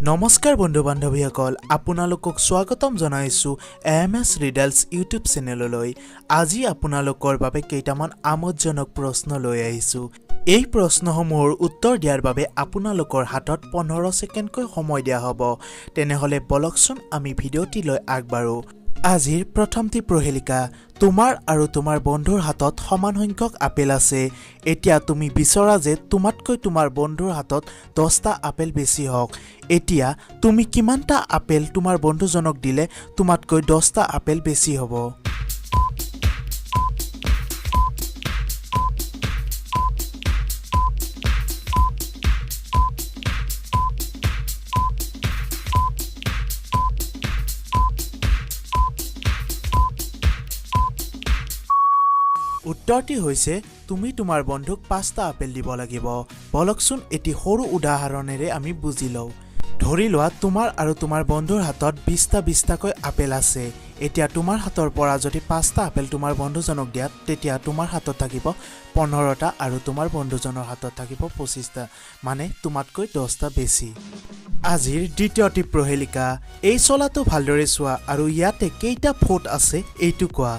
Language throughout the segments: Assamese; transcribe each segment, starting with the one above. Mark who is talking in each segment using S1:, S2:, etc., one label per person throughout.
S1: নমস্কাৰ বন্ধু বান্ধৱীসকল আপোনালোকক স্বাগতম জনাইছো এমএছ ৰিডলছ ইউটিউব চেনেললৈ আজি আপোনালোকৰ বাবে কেইটামান আমোদজনক প্ৰশ্ন লৈ আহিছো এই প্ৰশ্নসমূহৰ উত্তৰ দিয়াৰ বাবে আপোনালোকৰ হাতত 15 সেকেন্ডকৈ সময় দিয়া হ'ব তেনেহলে বলকচোন আমি ভিডিঅ'টি লৈ আগবাঢ়ো আজিৰ প্ৰথমটি প্ৰহেলিকা তোমাৰ আৰু তোমাৰ বন্ধুৰ হাতত সমান সংখ্যক আপেল আছে এতিয়া তুমি বিচৰা যে তোমাতকৈ তোমাৰ বন্ধুৰ হাতত 10টা আপেল বেছি হওক এতিয়া তুমি কিমানটা আপেল তোমাৰ বন্ধুজনক দিলে তোমাতকৈ 10টা আপেল বেছি হ'ব উত্তৰটি হৈছে তুমি তোমাৰ বন্ধুক 5টা আপেল দিব লাগিব বলকচোন এটি সৰু উদাহৰণেৰে আমি বুজি লওঁ ধৰি লোৱা তোমাৰ আৰু তোমাৰ বন্ধুৰ হাতত 20টাকৈ আপেল আছে এতিয়া তোমাৰ হাতৰ পৰা যদি 5টা আপেল তোমাৰ বন্ধুজনক দিয়া তেতিয়া তোমাৰ হাতত থাকিব 15টা আৰু তোমাৰ বন্ধুজনৰ হাতত থাকিব 25টা মানে তোমাতকৈ 10টা বেছি আজিৰ দ্বিতীয়টি প্ৰহেলিকা এই চলাটো ভালদৰে চোৱা আৰু ইয়াতে কেইটা ফুট আছে এইটো কোৱা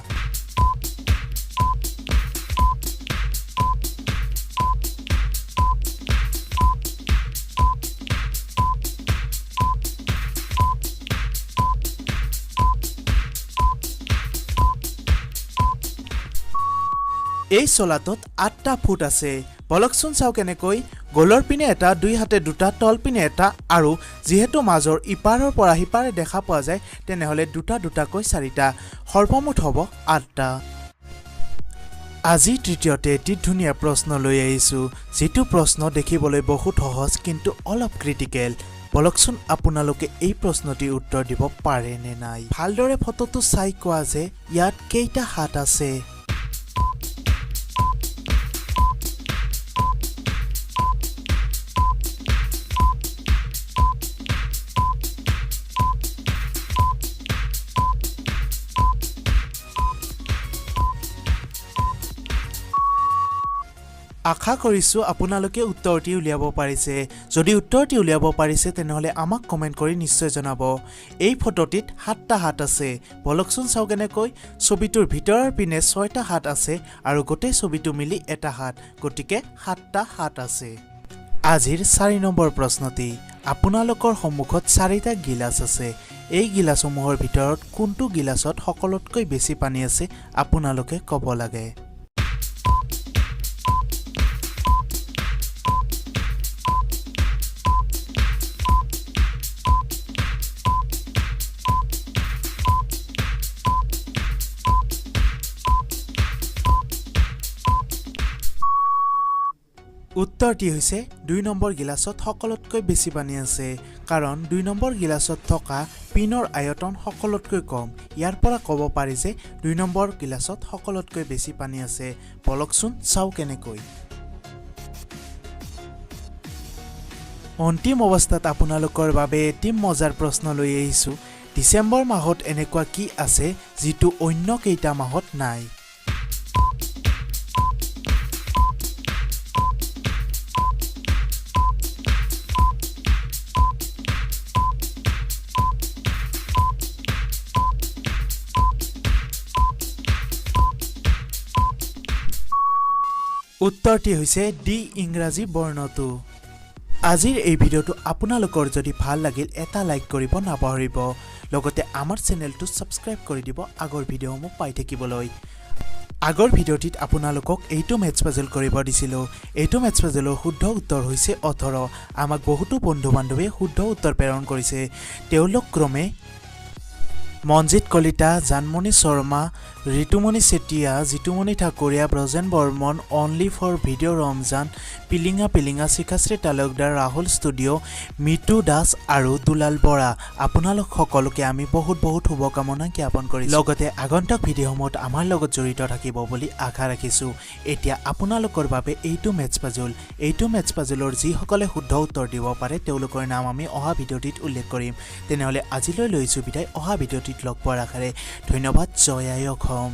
S1: এই চলাটোত 8টা ফুট আছে বলকচোন চাও কেনেকৈ গোলৰ পিনে এটা দুই হাতে দুটা তল পিনে এটা আৰু যেহেতু মাজৰ ইপাৰৰ পৰা হিপাৰে দেখা পোৱা যায় তেনেহলে দুটাকৈ 4টা সৰ্বমুঠ হ'ব 8টা আজি তৃতীয়তে এটি ধুনীয়া প্ৰশ্ন লৈ আহিছো যেটো প্ৰশ্ন দেখিবলৈ বহুত সহজ কিন্তু অলপ ক্ৰিটিকেল বলকচোন আপোনালোকে এই প্ৰশ্নটিৰ উত্তৰ দিব পাৰে নে নাই ভালদৰে ফটোটো চাই কোৱা যে ইয়াত কেইটা হাত আছে আশা কৰিছো আপোনালোকে উত্তৰটি উলিয়াব পাৰিছে যদি উত্তৰটি উলিয়াব পাৰিছে তেনেহলে আমাক কমেন্ট কৰি নিশ্চয় জনাব এই ফটোটিত 7টা হাত আছে বলকচোন চাও কেনেকৈ ছবিটোৰ ভিতৰৰ পিনে 6টা হাত আছে আৰু গোটেই ছবিটো মিলি এটা হাত গতিকে 7টা হাত আছে আজিৰ 4 নম্বৰ প্ৰশ্নটি আপোনালোকৰ সন্মুখত 4টা গিলাস আছে এই গিলাসসমূহৰ ভিতৰত কোনটো গিলাসত সকলোতকৈ বেছি পানী আছে আপোনালোকে ক'ব লাগে উত্তৰটি হৈছে 2 নম্বৰ গিলাসত সকলোতকৈ বেছি পানী আছে কাৰণ 2 নম্বৰ গিলাসত থকা পিনৰ আয়তন সকলোতকৈ কম ইয়াৰ পৰা ক'ব পাৰি যে 2 নম্বৰ গিলাসত সকলোতকৈ বেছি পানী আছে বলকচোন চাও কেনেকৈ অন্তিম অৱস্থাত আপোনালোকৰ বাবে এটি মজাৰ প্ৰশ্ন লৈ আহিছো ডিসেম্বৰ মাহত এনেকুৱা কি আছে যিটো অন্য কেইটা মাহত নাই উত্তৰটি হৈছে ডি ইংৰাজী বৰ্ণটো আজিৰ এই ভিডিঅটো আপোনালোকৰ যদি ভাল লাগিল এটা লাইক কৰিব নাপাহৰিব লগতে আমাৰ চেনেলটো সাবস্ক্ৰাইব কৰি দিব আগৰ ভিডিঅ'সমূহ পাই থাকিবলৈ আগৰ ভিডিঅ'টিত আপোনালোকক এইটো মেথছ পাজল কৰিব দিছিলো এইটো মেথছ পাজলৰ শুদ্ধ উত্তৰ হৈছে 18 আমাক বহুতো বন্ধু বান্ধৱীয়ে শুদ্ধ উত্তৰ প্ৰেৰণ কৰিছে তেওঁলোক ক্ৰমে Manjit Kalita Janmoni Sharma Ritumoni Chetia Jitumoni Thakuria Brojen Barman only for video' Ramzan Pilinga Shikhashree Talukdar Rahul studio' Mitu Das আৰু দুলাল বৰা আপোনালোক সকলোকে আমি বহুত শুভকামনা জ্ঞাপন কৰিছো লগতে আগন্তুক ভিডিঅ'সমূহত আমাৰ লগত জড়িত থাকিব বুলি আশা ৰাখিছো এতিয়া আপোনালোকৰ বাবে এইটো মেথছ পাজলৰ যিসকলে শুদ্ধ উত্তৰ দিব পাৰে তেওঁলোকৰ নাম আমি অহা ভিডিঅ'টিত উল্লেখ কৰিম তেনেহলে আজিলৈ লৈছো বিদায় অহা ভিডিঅ'টিত লগ পোৱাৰ আশাৰে ধন্যবাদ জয় আই অসম